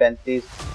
35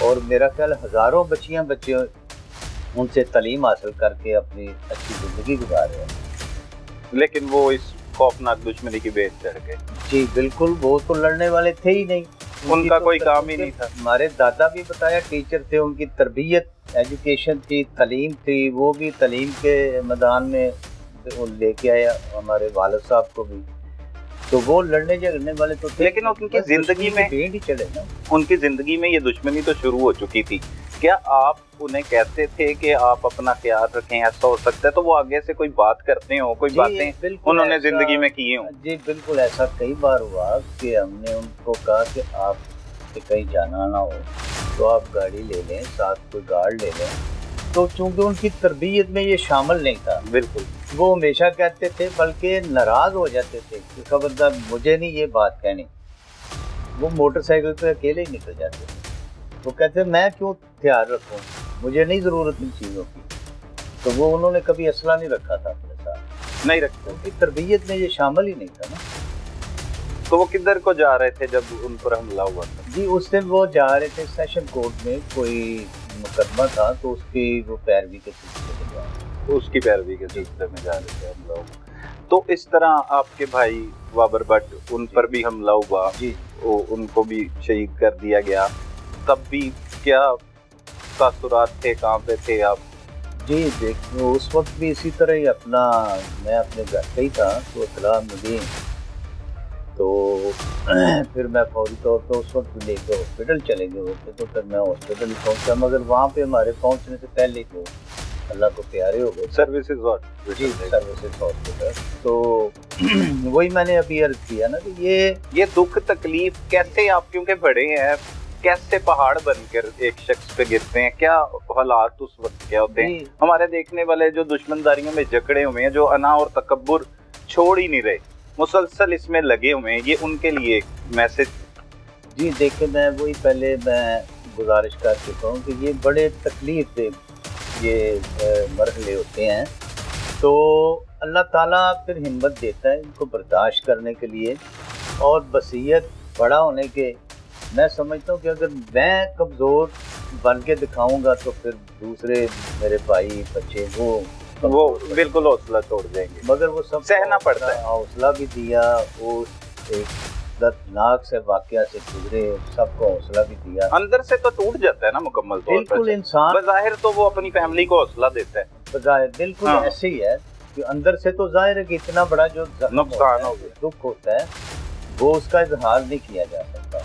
اور میرا خیال ہزاروں بچیاں بچے ان سے تعلیم حاصل کر کے اپنی اچھی زندگی گزار رہے ہیں، لیکن وہ اس خوفناک دشمنی کی بھیٹ چڑھ گئے. جی بالکل، وہ تو لڑنے والے تھے ہی نہیں، ان کا کوئی کام ہی نہیں تھا. ہمارے دادا بھی بتایا ٹیچر تھے، ان کی تربیت ایجوکیشن تھی، تعلیم تھی، وہ بھی تعلیم کے میدان میں وہ لے کے آیا ہمارے والد صاحب کو بھی، تو وہ لڑنے جھگڑنے والے تو تھے، لیکن ان کی زندگی میں بھیڑ ہی چلے نا. ان کی زندگی میں یہ دشمنی تو شروع ہو چکی تھی. کیا آپ انہیں کہتے تھے کہ آپ اپنا خیال رکھیں، ایسا ہو سکتا ہے تو وہ آگے سے کوئی بات کرتے ہوں، کوئی باتیں انہوں نے زندگی میں کی ہوں؟ جی بالکل، ایسا کئی بار ہوا کہ ہم نے ان کو کہا کہ آپ کہ کہیں جانا نہ ہو تو آپ گاڑی لے لیں، ساتھ کوئی گارڈ لے لیں، تو چونکہ ان کی تربیت میں یہ شامل نہیں تھا، بالکل وہ ہمیشہ کہتے تھے، بلکہ ناراض ہو جاتے تھے کہ خبردار مجھے نہیں یہ بات کہنی. وہ موٹر سائیکل پہ اکیلے ہی نکل جاتے تھے، وہ کہتے میں کیوں خیال رکھوں، مجھے نہیں ضرورت ان چیزوں کی. تو وہ انہوں نے کبھی اسلحہ نہیں رکھا تھا اپنے ساتھ، نہیں رکھتے. ان کی تربیت میں یہ شامل ہی نہیں تھا نا. تو وہ کدھر کو جا رہے تھے جب ان پر حملہ ہوا تھا؟ جی اس دن وہ جا رہے تھے سیشن کورٹ میں، کوئی مقدمہ تھا تو اس کی وہ پیروی کے سلسلے میں جا رہے تھے. اس کی پیروی کے سلسلے میں جا رہے تھے حملہ ہوا. تو اس طرح آپ کے بھائی بابر بٹ ان پر بھی حملہ ہوا، جی ان کو بھی شہید کر دیا گیا. تب بھی کیا تاثرات تھے، کہاں پہ تھے آپ؟ جی دیکھو اس وقت بھی اسی طرح ہی میں اپنے گھر پہ ہی تھا، تو اطلاع ملی تو پھر میں فوری طور پہ اس وقت لے کے ہاسپٹل چلے گئے ہوتے، تو پھر میں ہاسپٹل پہنچا، مگر وہاں پہ ہمارے پہنچنے سے پہلے تو اللہ کو پیارے ہو گئے. سروسز جی سروسز ہاسپٹل. تو وہی میں نے ابھی عرض کیا نا کہ یہ دکھ تکلیف کیسے آپ کیونکہ بڑے ہیں، کیسے پہاڑ بن کر ایک شخص پہ گرتے ہیں، کیا حالات اس وقت کیا ہوتے ہیں؟ ہمارے دیکھنے والے جو دشمنداریوں میں جکڑے ہوئے ہیں، جو انا اور تکبر چھوڑ ہی نہیں رہے، مسلسل اس میں لگے ہوئے ہیں، یہ ان کے لیے ایک میسج. جی دیکھیں میں وہی پہلے میں گزارش کر چکا ہوں کہ یہ بڑے تکلیف دہ یہ مرحلے ہوتے ہیں، تو اللہ تعالیٰ پھر ہمت دیتا ہے ان کو برداشت کرنے کے لیے. اور بصیرت بڑا ہونے کے میں سمجھتا ہوں کہ اگر میں کمزور بن کے دکھاؤں گا تو پھر دوسرے میرے بھائی بچے وہ بالکل حوصلہ چھوڑ دیں گے، مگر وہ سب سہنا پڑتا ہے. حوصلہ بھی دیا، وہ ایک دردناک سے واقعہ سے گزرے، سب کو حوصلہ بھی دیا. اندر سے تو ٹوٹ جاتا ہے نا مکمل طور پر. بالکل انسان بظاہر تو وہ اپنی فیملی کو حوصلہ دیتا ہے، بظاہر بالکل ایسے ہی ہے کہ اندر سے تو ظاہر ہے کہ اتنا بڑا جو نقصان ہو گیا، دکھ ہوتا ہے وہ اس کا اظہار نہیں کیا جا سکتا.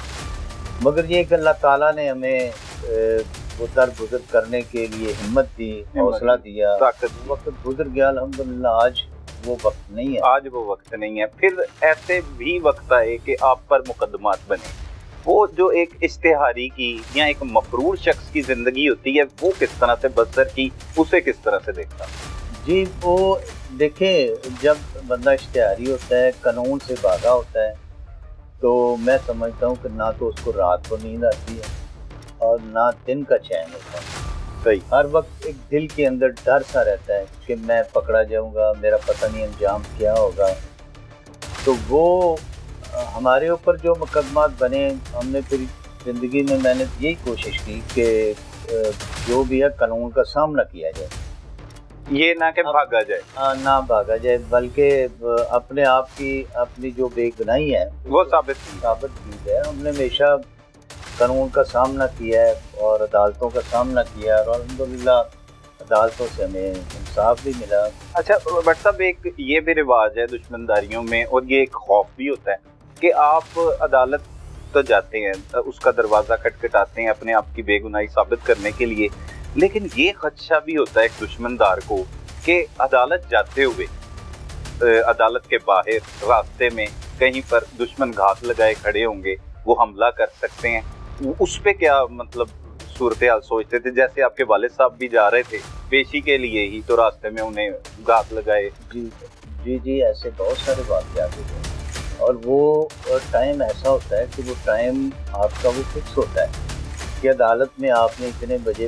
مگر یہ کہ اللہ تعالیٰ نے ہمیں وہ در گزر کرنے کے لیے ہمت دی، حوصلہ دیا. وقت گزر گیا الحمدللہ، آج وہ وقت نہیں ہے، آج وہ وقت نہیں ہے. پھر ایسے بھی وقت آئے کہ آپ پر مقدمات بنے. وہ جو ایک اشتہاری کی یا ایک مفرور شخص کی زندگی ہوتی ہے، وہ کس طرح سے بسر کی، اسے کس طرح سے دیکھتا؟ جی وہ دیکھیں جب بندہ اشتہاری ہوتا ہے، قانون سے بھاگا ہوتا ہے، تو میں سمجھتا ہوں کہ نہ تو اس کو رات کو نیند آتی ہے اور نہ دن کا چین ہوتا ہے. صحیح. ہر وقت ایک دل کے اندر ڈر سا رہتا ہے کہ میں پکڑا جاؤں گا، میرا پتہ نہیں انجام کیا ہوگا. تو وہ ہمارے اوپر جو مقدمات بنے، ہم نے پھر زندگی میں نے یہی کوشش کی کہ جو بھی ہے قانون کا سامنا کیا جائے، یہ نہ کہ بھاگا جائے، نہ بھاگا جائے، بلکہ اپنے آپ کی اپنی جو بے گناہی ہے وہ ثابت کی جائے. ہم نے ہمیشہ قانون کا سامنا کیا ہے اور عدالتوں کا سامنا کیا ہے، اور الحمدللہ عدالتوں سے ہمیں انصاف بھی ملا. اچھا بٹ صاحب، ایک یہ بھی رواج ہے دشمنداریوں میں، اور یہ ایک خوف بھی ہوتا ہے کہ آپ عدالت تو جاتے ہیں، اس کا دروازہ کھٹکھٹاتے ہیں اپنے آپ کی بے گناہی ثابت کرنے کے لیے، لیکن یہ خدشہ بھی ہوتا ہے ایک دشمندار کو کہ عدالت جاتے ہوئے عدالت کے باہر راستے میں کہیں پر دشمن گھات لگائے کھڑے ہوں گے، وہ حملہ کر سکتے ہیں. اس پہ کیا مطلب صورتحال سوچتے تھے؟ جیسے آپ کے والد صاحب بھی جا رہے تھے پیشی کے لیے ہی، تو راستے میں انہیں گھات لگائے. جی ایسے بہت سارے واقعات ہوتے ہیں، اور وہ ٹائم ایسا ہوتا ہے کہ وہ ٹائم آپ کا وہ فکس ہوتا ہے کہ عدالت میں آپ نے اتنے بجے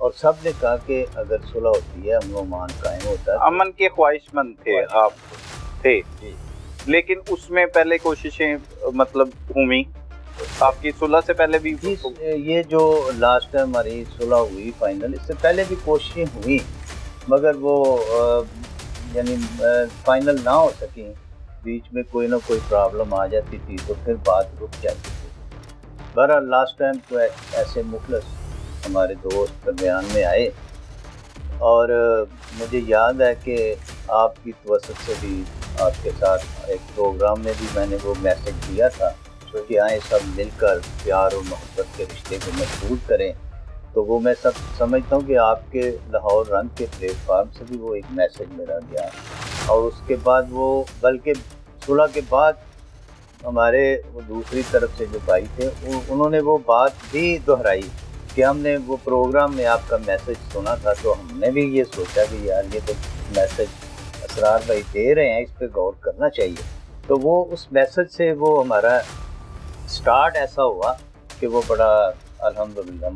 اور سب نے کہا کہ اگر صلح ہوتی ہے امن و امان قائم ہوتا ہے. امن کے خواہشمند تھے آپ تھے جی لیکن اس میں پہلے کوششیں مطلب ہوئی آپ کی صلح سے پہلے بھی؟ جی یہ جو لاسٹ ٹائم ہماری صلح ہوئی فائنل، اس سے پہلے بھی کوششیں ہوئی مگر وہ یعنی فائنل نہ ہو سکیں، بیچ میں کوئی نہ کوئی پرابلم آ جاتی تھی تو پھر بات رک جاتی تھی. بہرحال لاسٹ ٹائم تو ایسے مخلص ہمارے دوست درمیان میں آئے اور مجھے یاد ہے کہ آپ کی توسط سے بھی آپ کے ساتھ ایک پروگرام میں بھی میں نے وہ میسج دیا تھا کہ آئیں سب مل کر پیار اور محبت کے رشتے کو مضبوط کریں. تو وہ میں سب سمجھتا ہوں کہ آپ کے لاہور رنگ کے پلیٹ فارم سے بھی وہ ایک میسج میرا گیا. اور اس کے بعد وہ بلکہ صلح کے بعد ہمارے وہ دوسری طرف سے جو بھائی تھے انہوں نے وہ بات بھی دہرائی کہ ہم نے وہ پروگرام میں آپ کا میسج سنا تھا تو ہم نے بھی یہ سوچا کہ یار یہ تو میسج اسرار بھائی دے رہے ہیں، اس پہ غور کرنا چاہیے. تو وہ اس میسج سے وہ ہمارا سٹارٹ ایسا ہوا کہ وہ بڑا الحمدللہ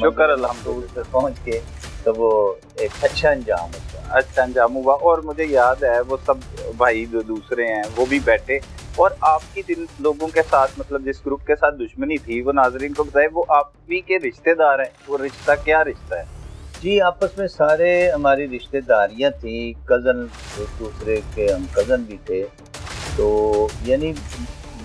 شکر الحمدللہ پہنچ کے تو وہ ایک اچھا انجام ہوا. اور مجھے یاد ہے وہ سب بھائی جو دوسرے ہیں وہ بھی بیٹھے اور آپ کی جن لوگوں کے ساتھ مطلب جس گروپ کے ساتھ دشمنی تھی وہ ناظرین کو بتائے وہ آپ بھی کے رشتہ دار ہیں. وہ رشتہ کیا رشتہ ہے؟ جی آپس میں سارے ہماری رشتہ داریاں تھیں، کزن ایک دوسرے کے ہم کزن بھی تھے. تو یعنی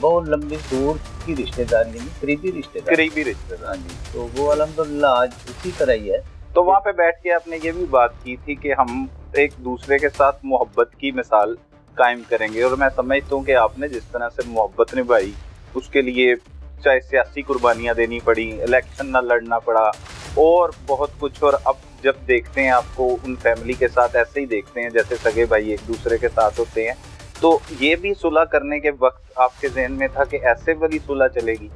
بہت لمبی دور کی رشتہ داری نہیں، قریبی رشتہ دار. ہاں جی. تو وہ الحمدللہ آج اسی طرح ہی ہے. تو وہاں پہ بیٹھ کے آپ نے یہ بھی بات کی تھی کہ ہم ایک دوسرے کے ساتھ محبت کی مثال قائم کریں گے اور میں سمجھتا ہوں کہ آپ نے جس طرح سے محبت نبھائی اس کے لیے چاہے سیاسی قربانیاں دینی پڑی، الیکشن نہ لڑنا پڑا اور بہت کچھ. اور اب جب دیکھتے ہیں آپ کو ان فیملی کے ساتھ ایسے ہی دیکھتے ہیں جیسے سگے بھائی ایک دوسرے کے ساتھ ہوتے ہیں. تو یہ بھی صلح کرنے کے وقت آپ کے ذہن میں تھا کہ ایسے والی صلح چلے گی؟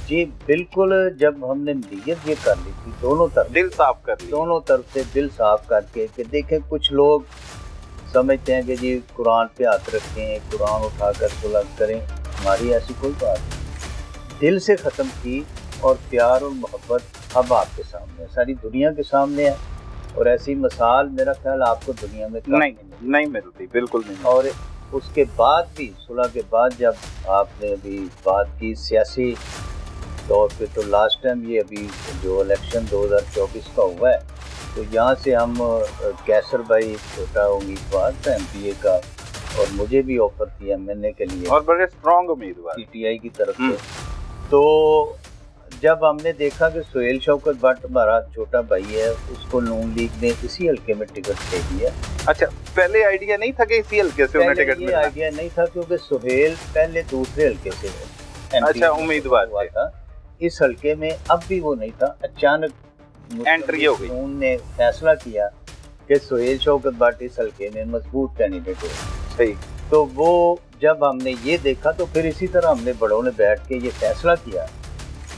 جی بالکل. جب ہم نے نیت یہ کر لی تھی دونوں طرف، دل صاف کر لی، دونوں طرف سے دل صاف کر کے کہ دیکھیں کچھ لوگ سمجھتے ہیں کہ جی قرآن پہ ہاتھ رکھیں، قرآن اٹھا کر صلح کریں. ہماری ایسی کوئی بات نہیں. دل سے ختم کی اور پیار اور محبت اب آپ کے سامنے ہے، ساری دنیا کے سامنے ہے. اور ایسی مثال میرا خیال آپ کو دنیا میں نہیں ملتی، بالکل نہیں. اور اس کے بعد بھی صلح کے بعد جب آپ نے ابھی بات کی سیاسی طور پہ، تو لاسٹ ٹائم یہ ابھی جو الیکشن 2024 کا ہوا ہے تو یہاں سے ہم کیسر بھائی چھوٹا امیدوار تھا MP کا اور مجھے بھی آفر کیا ملنے کے لیے اور بڑے اسٹرانگ امیدوار PTI کی طرف سے. تو جب ہم نے دیکھا کہ سہیل شوکت بٹ ہمارا چھوٹا بھائی ہے، اس کو نون لیگ نے اسی حلقے میں ٹکٹ دے دیا. اچھا پہلے آئیڈیا نہیں تھا کہ اسی حلقے سے انہیں ٹکٹ ملا؟ آئیڈیا نہیں تھا کیونکہ سہیل پہلے دوسرے حلقے سے اچھا امیدوار ہوا تھا. اس حلقے میں اب بھی وہ نہیں تھا. اچانک انٹری ہو گئی، انہوں نے فیصلہ کیا کہ سہیل شوکت بٹ اس حلقے میں مضبوط کینڈیڈیٹ ہو. صحیح. تو وہ جب ہم نے یہ دیکھا تو پھر اسی طرح ہم نے بڑوں نے بیٹھ کے یہ فیصلہ کیا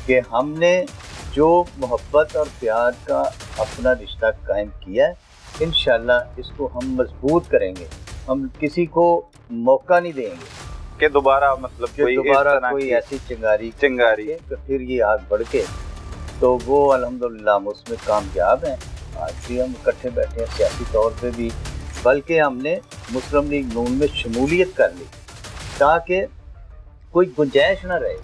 کہ ہم نے جو محبت اور پیار کا اپنا رشتہ قائم کیا ہے انشاءاللہ اس کو ہم مضبوط کریں گے. ہم کسی کو موقع نہیں دیں گے کہ دوبارہ مطلب کوئی ایسی چنگاری کہ پھر یہ آگ بڑھ کے. تو وہ الحمدللہ ہم اس میں کامیاب ہیں. آج بھی ہم اکٹھے بیٹھے ہیں سیاسی طور پہ بھی، بلکہ ہم نے مسلم لیگ نون میں شمولیت کر لی تاکہ کوئی گنجائش نہ رہے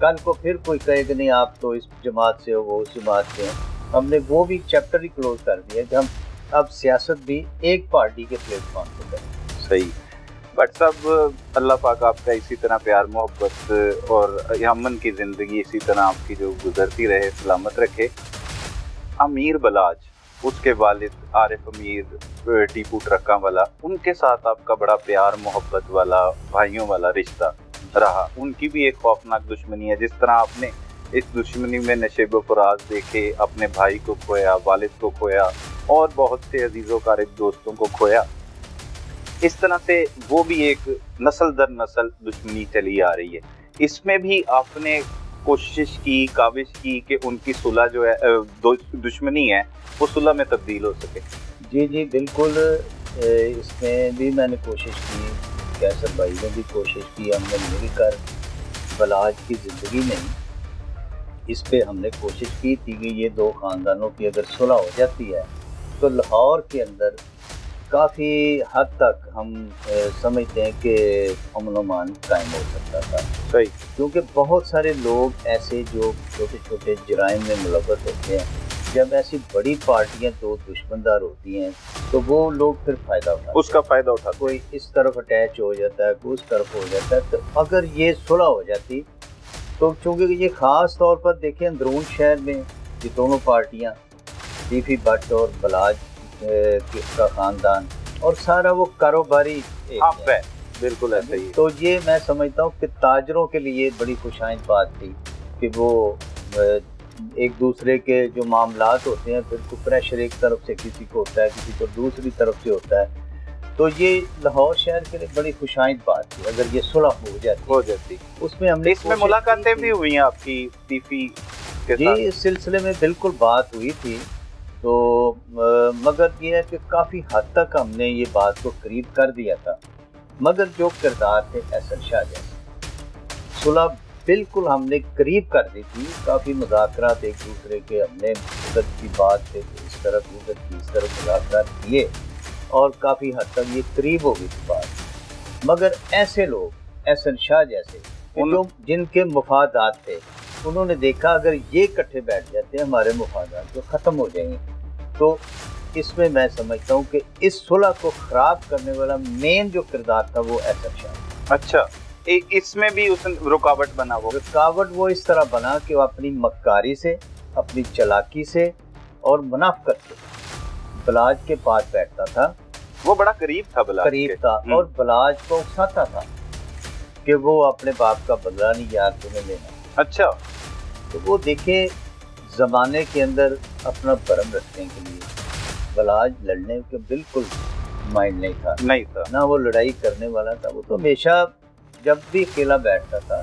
کل کو پھر کوئی کہے کہ نہیں آپ تو اس جماعت سے ہو وہ اس جماعت سے ہیں. ہم نے وہ بھی چیپٹر ہی کلوز کر دیا کہ ہم اب سیاست بھی ایک پارٹی کے پلیٹ فارم پہ کریں. صحیح. بٹ صاحب اللہ پاک آپ کا اسی طرح پیار محبت اور امن کی زندگی اسی طرح آپ کی جو گزرتی رہے، سلامت رکھے. امیر بلاج، اس کے والد عارف امیر ٹیپو ٹرکاں والا، ان کے ساتھ آپ کا بڑا پیار محبت والا بھائیوں والا رشتہ رہا. ان کی بھی ایک خوفناک دشمنی ہے. جس طرح آپ نے اس دشمنی میں نشیب و فراز دیکھے، اپنے بھائی کو کھویا، والد کو کھویا اور بہت سے عزیز و قارب دوستوں کو کھویا، اس طرح سے وہ بھی ایک نسل در نسل دشمنی چلی آ رہی ہے. اس میں بھی آپ نے کوشش کی، کاوش کی کہ ان کی صلح جو ہے دشمنی ہے وہ صلح میں تبدیل ہو سکے. جی بالکل. اس میں بھی میں نے کوشش کی، کیسر بھائی نے بھی کوشش کی. ہم نے مل کر بلاج کی زندگی میں اس پہ ہم نے کوشش کی تھی کہ یہ دو خاندانوں کی اگر صلح ہو جاتی ہے تو لاہور کے اندر کافی حد تک ہم سمجھتے ہیں کہ امن و امان قائم ہو سکتا تھا. صحیح. کیونکہ بہت سارے لوگ ایسے جو چھوٹے چھوٹے جرائم میں ملوث ہوتے ہیں، جب ایسی بڑی پارٹیاں دو دشمندار ہوتی ہیں تو وہ لوگ پھر فائدہ اٹھاتے ہیں، اس کا فائدہ اٹھاتے. کوئی اس طرف اٹیچ ہو جاتا ہے، کوئی اس طرف ہو جاتا ہے. تو اگر یہ صلح ہو جاتی تو چونکہ یہ خاص طور پر دیکھیں اندرون شہر میں یہ دونوں پارٹیاں ٹیفی بٹ اور بلاج کا خاندان اور سارا وہ کاروباری آپ ہے بالکل ایسا ہی. تو یہ میں سمجھتا ہوں کہ تاجروں کے لیے بڑی خوشائند بات تھی کہ وہ ایک دوسرے کے جو معاملات ہوتے ہیں پھر کوئی پریشر ایک طرف سے کسی کو ہوتا ہے، کسی کو دوسری طرف سے ہوتا ہے. تو یہ لاہور شہر کے لیے بڑی خوشائند بات تھی اگر یہ صلح ہو جاتی. اس میں ہم نے اس میں ملاقاتیں بھی ہوئی ہیں آپ کی ٹیفی کے ساتھ؟ جی، اس سلسلے میں بالکل بات ہوئی تھی. تو مگر یہ ہے کہ کافی حد تک ہم نے یہ بات کو قریب کر دیا تھا، مگر جو کردار تھے احسن شاہ جیسے صلح بالکل ہم نے قریب کر دی تھی. کافی مذاکرات ایک دوسرے کے ہم نے ادھر کی بات تھے اس طرف ادھر کی اس طرف مذاکرات کیے اور کافی حد تک یہ قریب ہو گئی تھی بات. مگر ایسے لوگ احسن شاہ جیسے جن کے مفادات تھے انہوں نے دیکھا اگر یہ کٹھے بیٹھ جاتے ہیں ہمارے مفادات جو ختم ہو جائیں گے. تو اس میں میں سمجھتا ہوں کہ اس صلح کو خراب کرنے والا مین جو کردار تھا وہ احسن شاہ. اچھا، اس میں بھی اس رکاوٹ بنا. وہ رکاوٹ وہ اس طرح بنا کہ وہ اپنی مکاری سے، اپنی چلاکی سے اور منافقت سے بلاج کے پاس بیٹھتا تھا. وہ بڑا قریب تھا بلاج قریب تھا اور بلاج کو اکساتا تھا کہ وہ اپنے باپ کا بدلہ نہیں یار تمہیں لینا. اچھا. تو وہ دیکھیں زمانے کے اندر اپنا برم رکھنے کے لیے بلاج لڑنے کے بالکل مائنڈ نہیں تھا نہ وہ لڑائی کرنے والا تھا. وہ تو ہمیشہ جب بھی اکیلا بیٹھتا تھا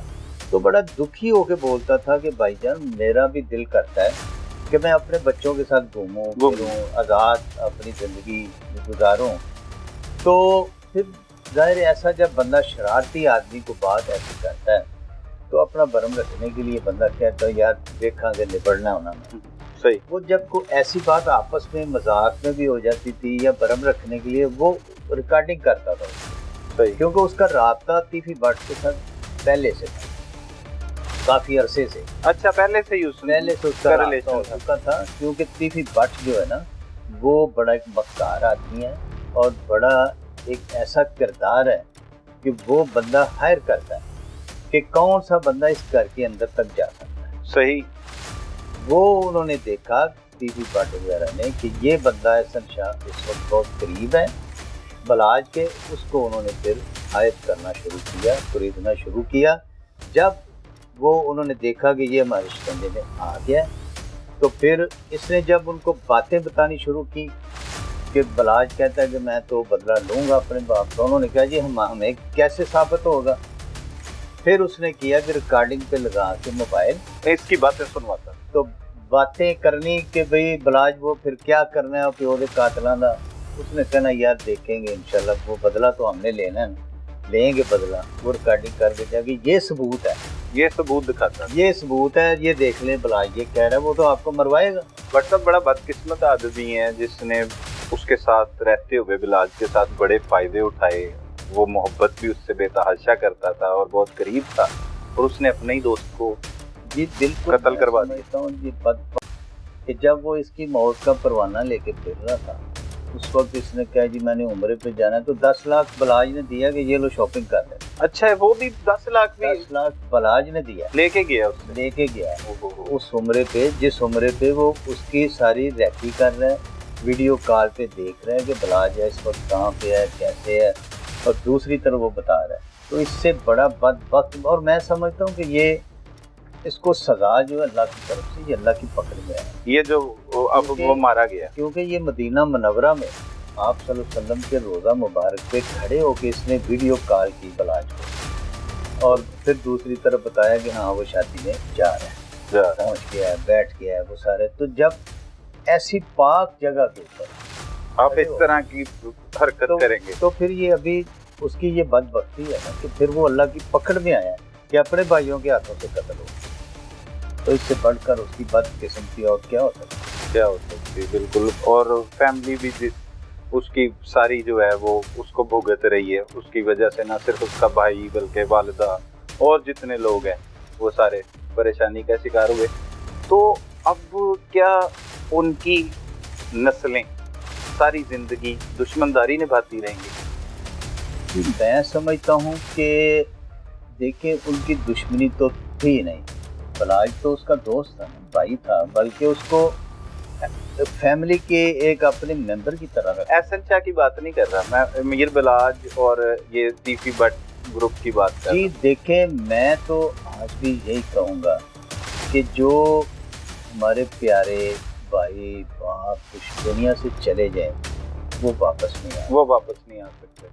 تو بڑا دکھی ہو کے بولتا تھا کہ بھائی جان میرا بھی دل کرتا ہے کہ میں اپنے بچوں کے ساتھ گھوموں پھروں، آزاد اپنی زندگی گزاروں. تو پھر ظاہر ایسا جب بندہ شرارتی آدمی کو بات ایسی کرتا ہے تو اپنا برم رکھنے کے لیے بندہ کہتا ہے یار دیکھاں گے نبڑنا ہونا میں. صحیح. وہ جب کوئی ایسی بات آپس میں مذاق میں بھی ہو جاتی تھی یا برم رکھنے کے لیے وہ ریکارڈنگ کرتا تھا. صحیح. کیونکہ اس کا رابطہ ٹیفی بٹ کے ساتھ پہلے سے تھا، کافی عرصے سے. اچھا، پہلے سے اس کا رابطہ ہو چکا تھا. کیونکہ ٹیفی بٹ جو ہے نا وہ بڑا ایک مکار آدمی ہے اور بڑا ایک ایسا کردار ہے کہ وہ بندہ ہائر کرتا ہے کہ کون سا بندہ اس گھر کے اندر تک جا سکتا ہے. صحیح. وہ انہوں نے دیکھا ٹیفی بٹ وغیرہ نے کہ یہ بندہ احسن شاہ اس وقت بہت قریب ہے بلاج کے. اس کو انہوں نے پھر عائد کرنا شروع کیا، خریدنا شروع کیا. جب وہ انہوں نے دیکھا کہ یہ ہمارے شکنجے میں آ گیا تو پھر اس نے جب ان کو باتیں بتانی شروع کی کہ بلاج کہتا ہے کہ میں تو بدلہ لوں گا اپنے باپ کا. انہوں نے کہا جی ہمیں کیسے ثابت ہوگا. پھر اس نے کیا کہ ریکارڈنگ پہ لگا کے موبائل اس کی باتیں سنواتا. تو باتیں کرنی کہ بھئی بلاج وہ پھر کیا کرنا ہے پیور قاتلاں دا. اس نے کہنا یار دیکھیں گے انشاءاللہ وہ بدلہ تو ہم نے لینا ہے، لیں گے بدلہ. وہ ریکارڈنگ کر کے جا کے یہ ثبوت ہے، یہ ثبوت دکھاتا ہے، یہ ثبوت ہے، یہ دیکھ لیں بلاج یہ کہہ رہا ہے وہ تو آپ کو مروائے گا. بٹ سب بڑا بدقسمت آدمی ہے جس نے اس کے ساتھ رہتے ہوئے بلاج کے ساتھ بڑے فائدے اٹھائے. وہ محبت بھی اس سے بے تحاشا کرتا تھا اور بہت قریب تھا اور اس نے اپنے ہی دوست کو جی بالکل قتل کروا دیا. جی کہ جب وہ اس کی موت کا پروانہ لے کے پھر رہا تھا اس وقت اس نے کہا جی میں نے عمرے پہ جانا ہے تو 10 لاکھ بلاج نے دیا کہ یہ لو شاپنگ کر لیں. اچھا، وہ بھی 10 لاکھ 10 لاکھ بلاج نے دیا، لے کے گیا اس عمرے پہ، جس عمرے پہ وہ اس کی ساری ریکی کر رہا ہے، ویڈیو کال پہ دیکھ رہے ہیں کہ بلاج ہے اس وقت کہاں پہ ہے کیسے ہے اور دوسری طرف وہ بتا رہا ہے. تو اس سے بڑا بدبخت اور میں سمجھتا ہوں کہ یہ اس کو سزا جو ہے اللہ کی طرف سے یہ اللہ کی پکڑ میں ہے. یہ جو اب وہ مارا گیا کیونکہ یہ مدینہ منورہ میں آپ صلی اللہ علیہ وسلم کے روزہ مبارک پہ کھڑے ہو کے اس نے ویڈیو کال کی بلاج کو اور پھر دوسری طرف بتایا کہ ہاں وہ شادی میں جا رہا ہے، پہنچ گیا ہے، بیٹھ گیا ہے وہ سارے. تو جب ایسی پاک جگہ کے اوپر آپ اس طرح کی حرکت کریں گے تو پھر یہ ابھی اس کی یہ بدبختی ہے نا کہ پھر وہ اللہ کی پکڑ میں آیا ہے کہ اپنے بھائیوں کے ہاتھوں سے قتل ہو. تو اس سے بڑھ کر اس کی بدقسمتی اور کیا ہو سکتی ہے؟ کیا ہو سکتی ہے، بالکل. اور فیملی بھی اس کی ساری جو ہے وہ اس کو بھگت رہی ہے. اس کی وجہ سے نہ صرف اس کا بھائی بلکہ والدہ اور جتنے لوگ ہیں وہ سارے پریشانی کا شکار ہوئے. تو اب کیا ان کی نسلیں ساری زندگی دشمنداری نبھاتی رہیں گی؟ میں سمجھتا ہوں کہ دیکھیں ان کی دشمنی تو تھی نہیں. بلاج تو اس کا دوست تھا، بھائی تھا، بلکہ اس کو فیملی کے ایک اپنے ممبر کی طرح رکھا. احسن شاہ کی بات نہیں کر رہا میں، میر بلاج اور یہ دیفی بٹ گروپ کی بات کر رہا جی ہوں. دیکھیں میں تو آج بھی یہی کہوں گا کہ جو ہمارے پیارے بھائی باپ اس دنیا سے چلے جائیں وہ واپس نہیں آئے. وہ واپس نہیں آ سکتے.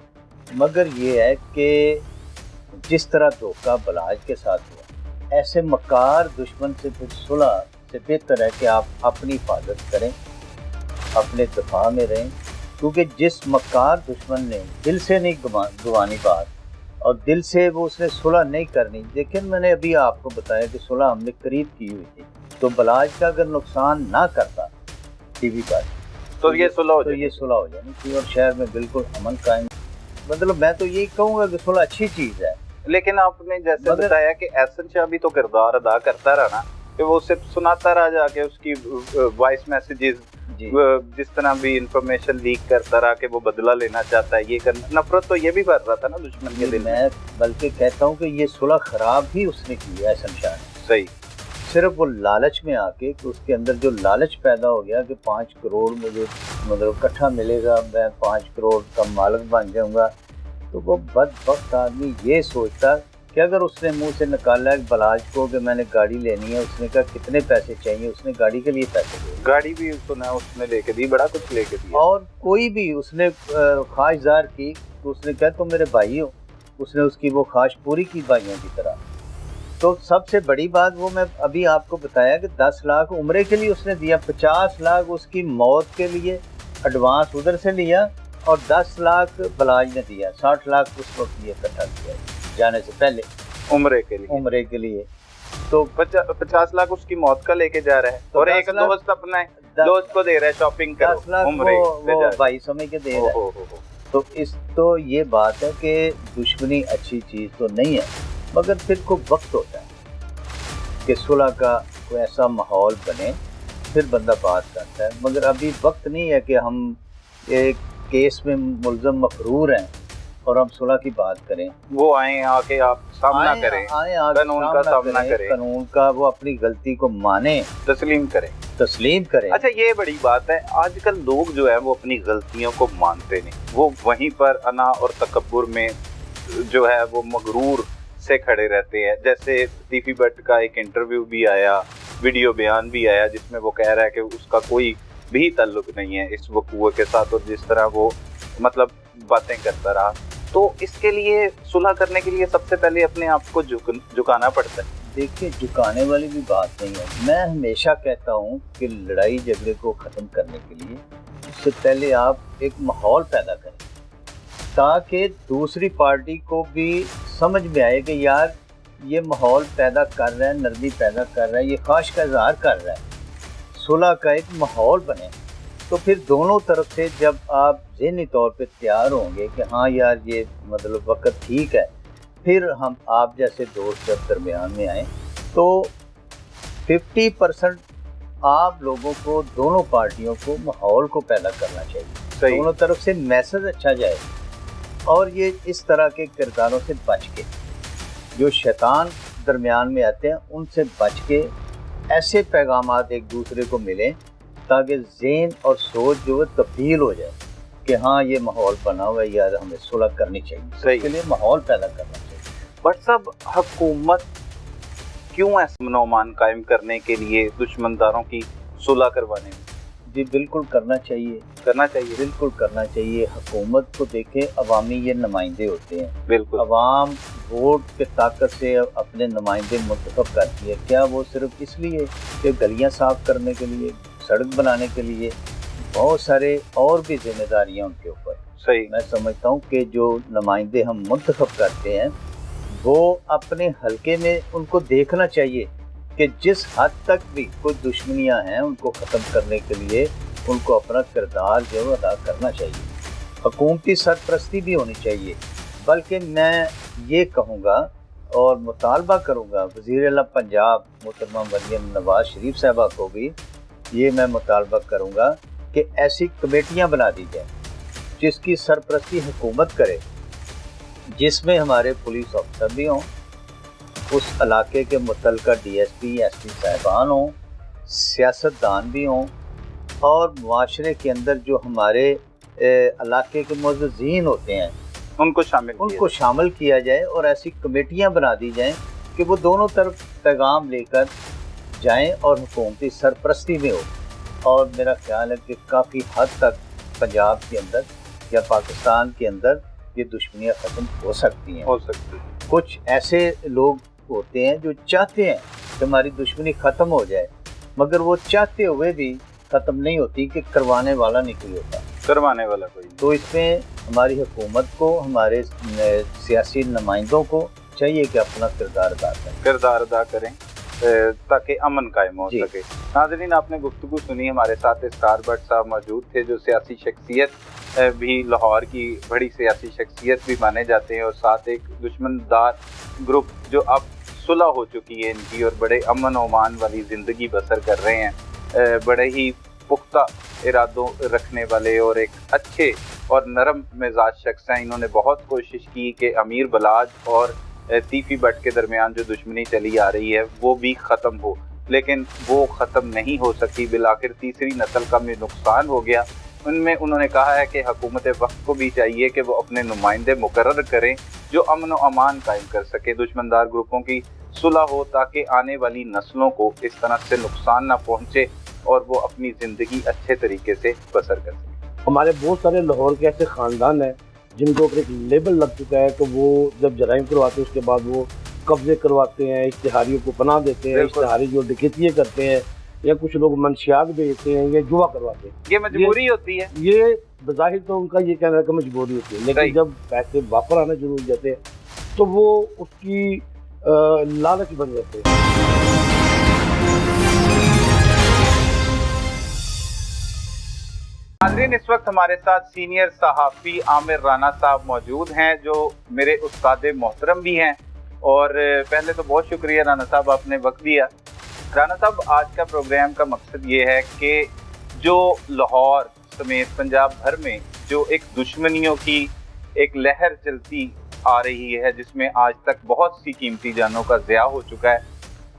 مگر یہ ہے کہ جس طرح دھوکہ بلاج کے ساتھ ہوا، ایسے مکار دشمن سے پھر صلح سے بہتر ہے کہ آپ اپنی حفاظت کریں، اپنے دفاع میں رہیں. کیونکہ جس مکار دشمن نے دل سے نہیں گوانی بات اور دل سے وہ اس نے صلح نہیں کرنی. لیکن میں نے ابھی آپ کو بتایا کہ صلح ہم نے قریب کی ہوئی تھی، تو بلاج کا اگر نقصان نہ کرتا ٹی وی پر تو یہ صلح ہو تو جائے یہ صلح ہو جانی تھی اور شہر میں بالکل امن قائم. مطلب میں تو یہی کہوں گا کہ صلح اچھی چیز ہے. لیکن آپ نے جیسے بتایا کہ احسن شاہ بھی تو کردار ادا کرتا رہا نا، کہ وہ صرف سناتا رہا جا کے اس کی وائس میسیجز، جی جس طرح بھی انفارمیشن لیک کرتا رہا کہ وہ بدلہ لینا چاہتا ہے، یہ کرنا. نفرت تو یہ بھی بھر رہا تھا نا دشمن کے دل میں. میں بلکہ کہتا ہوں کہ یہ صلح خراب ہی اس نے کی ہے احسن شاہ نے. صحیح. صرف وہ لالچ میں آ کے کہ اس کے اندر جو لالچ پیدا ہو گیا کہ 5 کروڑ مجھے مطلب اکٹھا ملے گا، میں 5 کروڑ کا مالک بن جاؤں گا. تو وہ بدبخت آدمی یہ سوچتا کہ اگر اس نے منہ سے نکالا ہے بلاج کو کہ میں نے گاڑی لینی ہے، اس نے کہا کتنے پیسے چاہیے، اس نے گاڑی کے لیے پیسے دیے، گاڑی بھی سنا اس نے لے کے دی، بڑا کچھ لے کے دیا. اور کوئی بھی اس نے خواہش ظاہر کی تو اس نے کہا تم میرے بھائی ہو، اس نے اس کی وہ خواہش پوری کی بھائیوں کی طرح. تو سب سے بڑی بات وہ میں ابھی آپ کو بتایا کہ 10 لاکھ عمرے کے لیے اس نے دیا، 50 لاکھ اس کی موت کے لیے ایڈوانس ادھر سے لیا اور 10 لاکھ بلاج نے دیا. 60 لاکھ اس وقت یہ اکٹھا کیا جانے سے پہلے عمرے کے لیے. تو 50 لاکھ اس کی موت کا لے کے جا رہا ہے اور ایک دوست اپنا دوست کو دے رہا ہے شاپنگ کرو 10 لاکھ عمرے وہ بھائی سمجھ کے دے رہا ہے. تو یہ بات ہے کہ دشمنی اچھی چیز تو نہیں ہے، مگر پھر کو وقت ہوتا ہے کہ صلح کا کوئی ایسا ماحول بنے پھر بندہ بات کرتا ہے. مگر ابھی وقت نہیں ہے کہ ہم ایک کیس میں ملزم مفرور ہیں اور ہم صلح کی بات کریں. وہ آئیں آ کے آپ سامنا کریں، قانون کا سامنا کریں، قانون کا وہ اپنی غلطی کو مانیں، تسلیم کریں. اچھا یہ بڑی بات ہے، آج کل لوگ جو ہے وہ اپنی غلطیوں کو مانتے نہیں، وہ وہیں پر انا اور تکبر میں جو ہے وہ مغرور سے کھڑے رہتے ہیں. جیسے دیفی بٹ کا ایک انٹرویو بھی آیا، ویڈیو بیان بھی آیا جس میں وہ کہہ رہا ہے کہ اس کا کوئی بھی تعلق نہیں ہے اس وقوع کے ساتھ، اور جس طرح وہ مطلب باتیں کرتا رہا. تو اس کے لیے صلح کرنے کے لیے سب سے پہلے اپنے آپ کو جھکانا پڑتا ہے. دیکھیے جھکانے والی بھی بات نہیں ہے. میں ہمیشہ کہتا ہوں کہ لڑائی جھگڑے کو ختم کرنے کے لیے اس سے پہلے آپ ایک ماحول پیدا کریں تاکہ دوسری پارٹی کو بھی سمجھ میں آئے کہ یار یہ ماحول پیدا کر رہا ہے، نرمی پیدا کر رہا ہے، یہ خواہش کا اظہار کر رہا ہے، صلح کا ایک ماحول بنے. تو پھر دونوں طرف سے جب آپ ذہنی طور پہ تیار ہوں گے کہ ہاں یار یہ مطلب وقت ٹھیک ہے، پھر ہم آپ جیسے دوست جب درمیان میں آئیں تو 50% آپ لوگوں کو دونوں پارٹیوں کو ماحول کو پیدا کرنا چاہیے، دونوں طرف سے میسج اچھا جائے. اور یہ اس طرح کے کرداروں سے بچ کے، جو شیطان درمیان میں آتے ہیں ان سے بچ کے ایسے پیغامات ایک دوسرے کو ملیں تاکہ ذہن اور سوچ جو ہے تبدیل ہو جائے کہ ہاں یہ ماحول بنا ہوا ہے یار ہمیں صلح کرنی چاہیے. اس کے لیے ماحول پیدا کرنا چاہیے. بٹ صاحب حکومت کیوں ایسا نومان قائم کرنے کے لیے دشمنداروں کی صلح کروانے میں؟ جی بالکل کرنا چاہیے، بالکل کرنا چاہیے. حکومت کو دیکھیں، عوامی یہ نمائندے ہوتے ہیں، بالکل عوام ووٹ کے طاقت سے اپنے نمائندے منتخب کرتی ہے. کیا وہ صرف اس لیے کہ گلیاں صاف کرنے کے لیے، سڑک بنانے کے لیے؟ بہت سارے اور بھی ذمہ داریاں ان کے اوپر. صحیح. میں سمجھتا ہوں کہ جو نمائندے ہم منتخب کرتے ہیں وہ اپنے حلقے میں ان کو دیکھنا چاہیے کہ جس حد تک بھی کوئی دشمنیاں ہیں ان کو ختم کرنے کے لیے ان کو اپنا کردار جو ہے ادا کرنا چاہیے، حکومتی سرپرستی بھی ہونی چاہیے۔ بلکہ میں یہ کہوں گا اور مطالبہ کروں گا وزیر اعلیٰ پنجاب محترمہ مریم نواز شریف صاحبہ کو بھی یہ میں مطالبہ کروں گا کہ ایسی کمیٹیاں بنا دی جائیں جس کی سرپرستی حکومت کرے، جس میں ہمارے پولیس افسر بھی ہوں، اس علاقے کے متعلقہ D S P S P صاحبان ہوں، سیاستدان بھی ہوں، اور معاشرے کے اندر جو ہمارے علاقے کے معززین ہوتے ہیں ان کو شامل کیا جائے اور ایسی کمیٹیاں بنا دی جائیں کہ وہ دونوں طرف پیغام لے کر جائیں اور حکومتی سرپرستی میں ہو۔ اور میرا خیال ہے کہ کافی حد تک پنجاب کے اندر یا پاکستان کے اندر یہ دشمنیاں ختم ہو سکتی ہیں۔ کچھ ایسے لوگ ہوتے ہیں جو چاہتے ہیں کہ ہماری دشمنی ختم ہو جائے، مگر وہ چاہتے ہوئے بھی ختم نہیں ہوتی کہ کروانے والا نہیں کوئی ہوتا، کروانے والا کوئی۔ تو اس میں ہماری حکومت کو، ہمارے سیاسی نمائندوں کو چاہیے کہ اپنا کردار ادا کریں تاکہ امن قائم ہو سکے۔ ناظرین، آپ نے گفتگو سنی، ہمارے ساتھ اسٹار بٹ صاحب موجود تھے جو سیاسی شخصیت بھی، لاہور کی بڑی سیاسی شخصیت بھی مانے جاتے ہیں، اور ساتھ ایک دشمن دار گروپ جو اب صلح ہو چکی ہے ان کی اور بڑے امن و امان والی زندگی بسر کر رہے ہیں، بڑے ہی پختہ ارادوں رکھنے والے اور ایک اچھے اور نرم مزاج شخص ہیں۔ انہوں نے بہت کوشش کی کہ امیر بلاج اور تیفی بٹ کے درمیان جو دشمنی چلی آ رہی ہے وہ بھی ختم ہو، لیکن وہ ختم نہیں ہو سکی۔ بالآخر تیسری نسل کا بھی نقصان ہو گیا۔ ان میں انہوں نے کہا ہے کہ حکومت وقت کو بھی چاہیے کہ وہ اپنے نمائندے مقرر کریں جو امن و امان قائم کر سکے، دشمن دار گروپوں کی صلح ہو تاکہ آنے والی نسلوں کو اس طرح سے نقصان نہ پہنچے اور وہ اپنی زندگی اچھے طریقے سے بسر کر سکیں۔ ہمارے بہت سارے لاہور کے ایسے خاندان ہیں جن کو ایک لیبل لگ چکا ہے کہ وہ جب جرائم کرواتے ہیں اس کے بعد وہ قبضے کرواتے ہیں، اشتہاریوں کو پناہ دیتے ہیں، اشتہاری جو ڈکیتیاں کرتے ہیں یا کچھ لوگ منشیات بیچتے ہیں یا جوا کرواتے ہیں۔ یہ مجبوری ہوتی ہے، یہ بظاہر تو ان کا یہ کہنا ہے کہ مجبوری ہوتی ہے، لیکن جب پیسے واپر آنا شروع ہو جاتے ہیں تو وہ اس کی لالچ بن جاتے ہیں۔ ناظرین، اس وقت ہمارے ساتھ سینئر صحافی عامر رانا صاحب موجود ہیں جو میرے استاد محترم بھی ہیں، اور پہلے تو بہت شکریہ رانا صاحب، آپ نے وقت دیا۔ رانا صاحب، آج کا پروگرام کا مقصد یہ ہے کہ جو لاہور سمیت پنجاب بھر میں جو ایک دشمنیوں کی ایک لہر چلتی آ رہی ہے جس میں آج تک بہت سی قیمتی جانوں کا ضیاع ہو چکا ہے،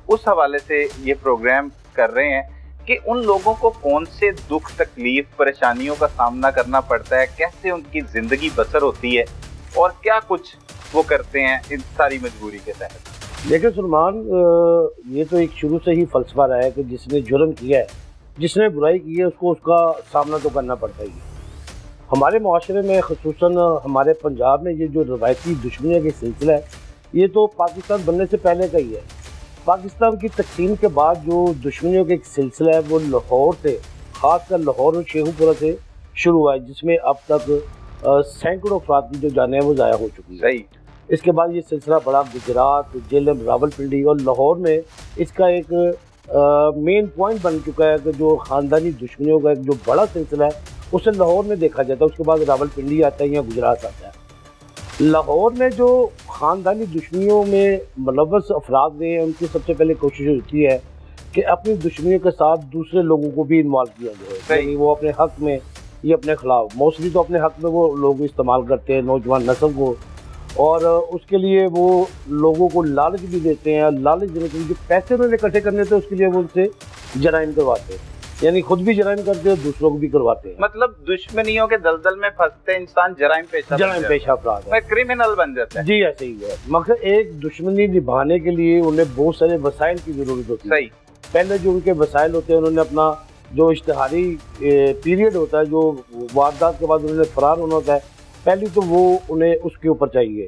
اس حوالے سے یہ پروگرام کر رہے ہیں کہ ان لوگوں کو کون سے دکھ، تکلیف، پریشانیوں کا سامنا کرنا پڑتا ہے، کیسے ان کی زندگی بسر ہوتی ہے اور کیا کچھ وہ کرتے ہیں ان ساری مجبوری کے تحت۔ لیکن سلمان، یہ تو ایک شروع سے ہی فلسفہ رہا ہے کہ جس نے جرم کیا ہے، جس نے برائی کی ہے، اس کو اس کا سامنا تو کرنا پڑتا ہی ہے۔ ہمارے معاشرے میں، خصوصاً ہمارے پنجاب میں، یہ جو روایتی دشمنی کا سلسلہ ہے یہ تو پاکستان بننے سے پہلے کا ہی ہے۔ پاکستان کی تقسیم کے بعد جو دشمنیوں کا ایک سلسلہ ہے وہ لاہور سے، خاص کر لاہور اور شیخو پورہ سے شروع ہوا ہے، جس میں اب تک سینکڑوں افراد کی جو جانیں ہیں وہ ضائع ہو چکی ہیں۔ صحیح۔ اس کے بعد یہ سلسلہ بڑا گجرات، جہلم، راول پنڈی اور لاہور میں اس کا ایک مین پوائنٹ بن چکا ہے کہ جو خاندانی دشمنیوں کا ایک جو بڑا سلسلہ ہے اسے لاہور میں دیکھا جاتا ہے، اس کے بعد راول پنڈی آتا ہے یا گجرات آتا ہے۔ لاہور میں جو خاندانی دشمنیوں میں ملوث افراد ہیں ان کی سب سے پہلے کوشش ہوتی ہے کہ اپنی دشمنیوں کے ساتھ دوسرے لوگوں کو بھی انوالو کیا جائے، یعنی وہ اپنے حق میں یا اپنے خلاف، موسٹلی تو اپنے حق میں وہ لوگ استعمال کرتے ہیں نوجوان نسل کو، اور اس کے لیے وہ لوگوں کو لالچ بھی دیتے ہیں۔ لالچ دینے کے لیے جو پیسے انہوں نے اکٹھے کرنے تھے اس کے لیے وہ ان سے جرائم کرواتے ہیں، یعنی خود بھی جرائم کرتے ہیں، دوسروں کو بھی کرواتے ہیں۔ مطلب دشمنیوں کے دلدل میں پھنستے انسان جرائم پیشہ افراد ہے، کرمنل بن جاتا ہے۔ جی ایسے ہی ہے، مگر ایک دشمنی نبھانے کے لیے انہیں بہت سارے وسائل کی ضرورت ہوتی ہے۔ صحیح۔ پہلے جو ان کے وسائل ہوتے ہیں، انہوں نے اپنا جو اشتہاری پیریڈ ہوتا ہے، جو واردات کے بعد انہوں نے فرار ہونا ہوتا ہے، پہلی تو وہ انہیں اس کے اوپر چاہیے۔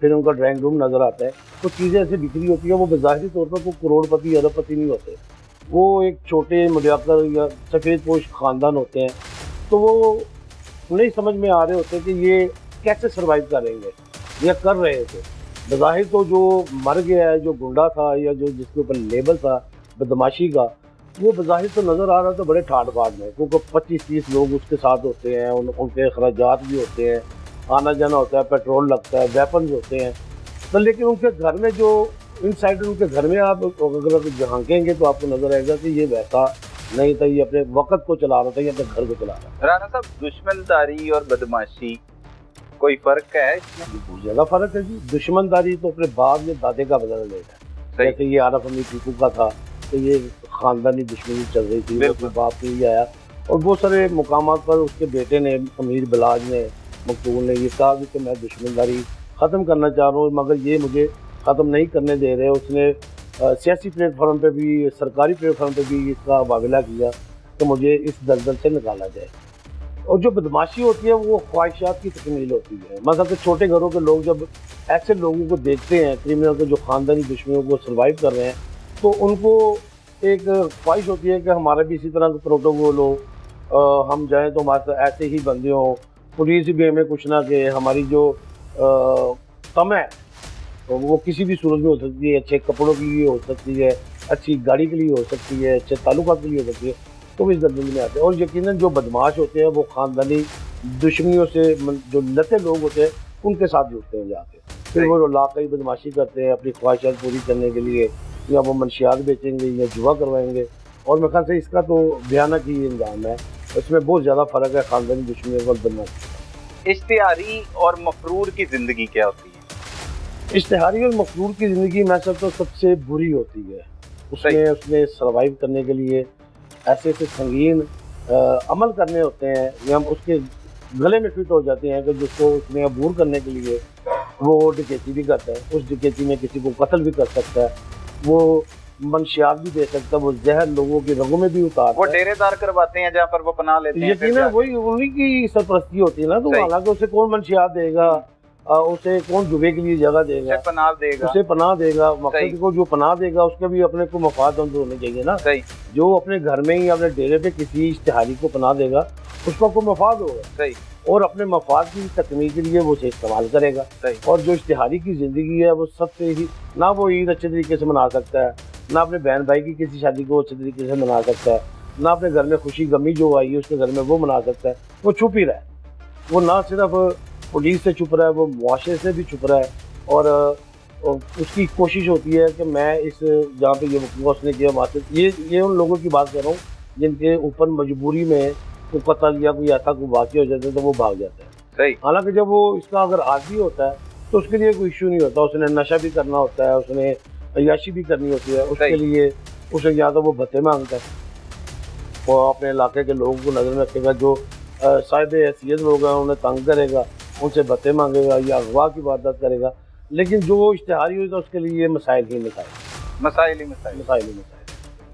پھر ان کا ڈرائنگ روم نظر آتا ہے. تو چیزیں ایسے بکھری ہوتی ہیں, وہ بظاہری طور پر کوئی کروڑپتی ارب پتی نہیں ہوتے, وہ ایک چھوٹے مڈیاکر یا سفید پوش خاندان ہوتے ہیں. تو وہ نہیں سمجھ میں آ رہے ہوتے کہ یہ کیسے سروائیو کریں گے یا کر رہے تھے. بظاہر تو جو مر گیا ہے, جو گنڈا تھا یا جو جس کے اوپر لیبل تھا بدماشی کا, وہ بظاہر تو نظر آ رہا تھا بڑے ٹھاٹ باٹ میں, کیونکہ 25-30 لوگ اس کے ساتھ ہوتے ہیں, ان کے اخراجات بھی ہوتے ہیں, آنا جانا ہوتا ہے, پیٹرول لگتا ہے, ویپنز ہوتے ہیں. تو لیکن ان کے گھر میں جو ان سائڈ ان کے گھر میں آپ اگر جھانکیں گے تو آپ کو نظر آئے گا کہ یہ ویسا نہیں تھا, یہ اپنے وقت کو چلا رہا تھا, یہ اپنے گھر کو چلا رہا تھا. رانا صاحب, دشمن داری اور بدماشی کوئی فرق ہے اس میں؟ بہت زیادہ فرق ہے جی. دشمن داری تو اپنے باپ یا دادے کا بدلا لے رہا ہے. جیسے یہ عارف امی ٹیپو کا تھا تو یہ خاندانی دشمنی چل رہی تھی, وہ باپ سے ہی آیا. اور بہت سارے مقامات پر اس کے بیٹے نے, امیر بلاج نے, مقتول نے, یہ کہا کہ میں دشمن داری ختم کرنا چاہ رہا ہوں, مگر یہ مجھے ختم نہیں کرنے دے رہے. اس نے سیاسی پلیٹ فارم پہ بھی, سرکاری پلیٹ فارم پہ بھی اس کا مقابلہ کیا کہ مجھے اس دلدل سے نکالا جائے. اور جو بدماشی ہوتی ہے وہ خواہشات کی تکمیل ہوتی ہے. مثلا کہ چھوٹے گھروں کے لوگ جب ایسے لوگوں کو دیکھتے ہیں, کرمنل کو, جو خاندانی دشمنوں کو سروائیو کر رہے ہیں, تو ان کو ایک خواہش ہوتی ہے کہ ہمارا بھی اسی طرح کا پروٹوکول ہو, ہم جائیں تو ہمارے ساتھ ایسے ہی بندے ہوں, پولیس بھی ہمیں کچھ نہ کہ ہماری جو طمع ہے وہ کسی بھی صورت میں ہو سکتی ہے. اچھے کپڑوں کے لیے ہو سکتی ہے, اچھی گاڑی کے لیے ہو سکتی ہے, اچھے تعلقات کے لیے ہو سکتی ہے. تو وہ اس دلدل میں آتے ہیں. اور یقیناً جو بدماش ہوتے ہیں وہ خاندانی دشمنیوں سے جو لتے لوگ ہوتے ہیں ان کے ساتھ جڑتے ہیں جا کے, پھر وہ علاقائی بدماشی کرتے ہیں اپنی خواہشات پوری کرنے کے لیے, یا وہ منشیات بیچیں گے یا جوا کروائیں گے. اور میرے خیال سے اس کا تو بھیانک ہی انجام ہے. اس میں بہت زیادہ فرق ہے خاندانی دشمنی اور بدماشی. اشتہاری اور مفرور کی زندگی کیا ہوتی ہے؟ اشتہاری اور مفرور کی زندگی میں سب سے بری ہوتی ہے. اس میں سروائیو کرنے کے لیے ایسے ایسے سنگین عمل کرنے ہوتے ہیں, یا ہم اس کے گلے میں فٹ ہو جاتے ہیں کہ جس کو اس میں عبور کرنے کے لیے وہ ڈکیتی بھی کرتا ہے. اس ڈکیتی میں کسی کو قتل بھی کر سکتا ہے, وہ منشیات بھی دے سکتا ہے, وہ زہر لوگوں کی رگوں میں بھی اتارتا ہے. وہ ڈیرے دار کرواتے ہیں جہاں پر وہ پناہ لیتے ہیں. یقیناً وہی انہیں کی سرپرستی ہوتی ہے نا. تو حالانکہ اسے کون منشیات دے گا, اسے کون جبے کے لیے جگہ دے گا, اسے پناہ دے گا. مقصد کو جو پناہ دے گا اس کے بھی اپنے کو مفاد ہونے چاہیے نا. جو اپنے گھر میں ہی اپنے ڈیرے پہ کسی اشتہاری کو پناہ دے گا اس کا کوئی مفاد ہوگا, اور اپنے مفاد کی تکمیل کے لیے وہ اسے استعمال کرے گا. اور جو اشتہاری کی زندگی ہے وہ سب سے ہی, نہ وہ عید اچھے طریقے سے منا سکتا ہے, نہ اپنے بہن بھائی کی کسی شادی کو اچھے طریقے سے منا سکتا ہے, نہ اپنے گھر میں خوشی غمی جو آئی ہے اس کے گھر میں وہ منا سکتا ہے. وہ چھپ ہی رہا ہے. وہ نہ صرف پولیس سے چھپ رہا ہے, وہ معاشرے سے بھی چھپ رہا ہے. اور اس کی کوشش ہوتی ہے کہ میں اس جہاں پہ یہ وقوع اس نے کیا وہاں سے, یہ ان لوگوں کی بات کر رہا ہوں جن کے اوپر مجبوری میں کوئی قتل یا کوئی ایسا کوئی واقعہ ہو جاتا ہے تو وہ بھاگ جاتا ہے. حالانکہ جب وہ اس کا اگر عادی ہوتا ہے تو اس کے لیے کوئی ایشو نہیں ہوتا. اس نے نشہ بھی کرنا ہوتا ہے, اس نے عیاشی بھی کرنی ہوتی ہے, اس کے لیے اسے یا تو وہ بھتے مانگتا ہے, وہ اپنے علاقے کے لوگوں کو نظر میں رکھے گا, جو صاحب حیثیت لوگ ہیں انہیں تنگ کرے گا, ان سے بھتے مانگے گا یا اغوا کی واردات کرے گا. لیکن جو اشتہاری ہوئی تو اس کے لیے مسائل ہی مسائل.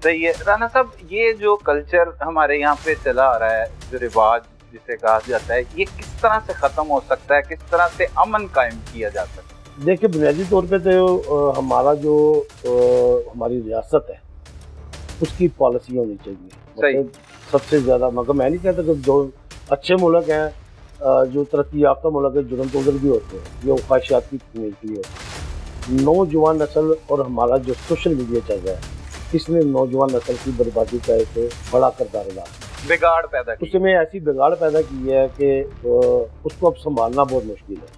صحیح ہے. رانا صاحب, یہ جو کلچر ہمارے یہاں پہ چلا آ رہا ہے, جو رواج جسے کہا جاتا ہے, یہ کس طرح سے ختم ہو سکتا ہے, کس طرح سے امن قائم کیا جا سکتا ہے؟ دیکھیں, بنیادی طور پہ تو ہمارا جو ہماری ریاست ہے اس کی پالیسی ہونی چاہیے سب سے زیادہ. مگر میں نہیں کہتا کہ جو اچھے ملک ہیں, جو ترقی یافتہ ملک ہے, جرم تو ادھر بھی ہوتے ہیں, یہ خواہشات کی تکمیل کے لیے ہوتے ہیں. نوجوان نسل اور ہمارا جو سوشل میڈیا چل رہا ہے اس نے نوجوان نسل کی بربادی کا ایک بڑا کردار ادا کیا, بگاڑ پیدا کی. اس میں ایسی بگاڑ پیدا کی ہے کہ اس کو اب سنبھالنا بہت مشکل ہے.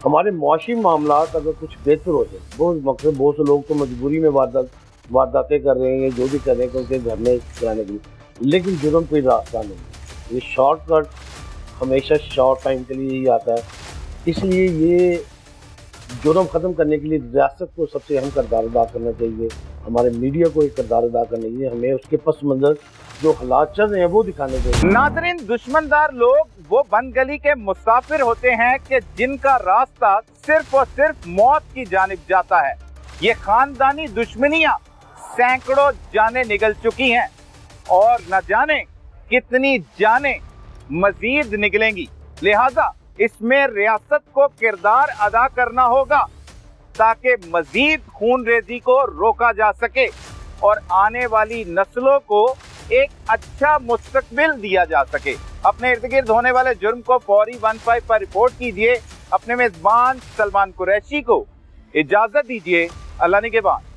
ہمارے معاشی معاملات اگر کچھ بہتر ہو جائے, بہت سے لوگ تو مجبوری میں وارداتیں کر رہے ہیں, جو بھی کر رہے ہیں ان کے گھر میں چلانے کے لیے, لیکن جرم کوئی راستہ نہیں. یہ شارٹ کٹ ہمیشہ شارٹ ٹائم کے لیے ہی آتا ہے. اس لیے یہ جرم ختم کرنے کے لیے ریاست کو سب سے اہم کردار ادا کرنا چاہیے, ہمارے میڈیا کو ایک کردار ادا کرنا چاہیے, ہمیں اس کے پس منظر جو حالات چل رہے ہیں وہ دکھانے چاہیے. ناظرین, دشمندار لوگ وہ بند گلی کے مسافر ہوتے ہیں کہ جن کا راستہ صرف اور صرف موت کی جانب جاتا ہے. یہ خاندانی دشمنیاں سینکڑوں جانیں نگل چکی ہیں اور نہ جانے کتنی جانیں مزید نکلیں گی. لہذا اس میں ریاست کو کردار ادا کرنا ہوگا تاکہ مزید خون ریزی کو روکا جا سکے اور آنے والی نسلوں کو ایک اچھا مستقبل دیا جا سکے۔ اپنے ارد گرد ہونے والے جرم کو فوری 15 پر رپورٹ کیجئے۔ اپنے میزبان سلمان قریشی کو اجازت دیجئے۔ اللہ نگہبان۔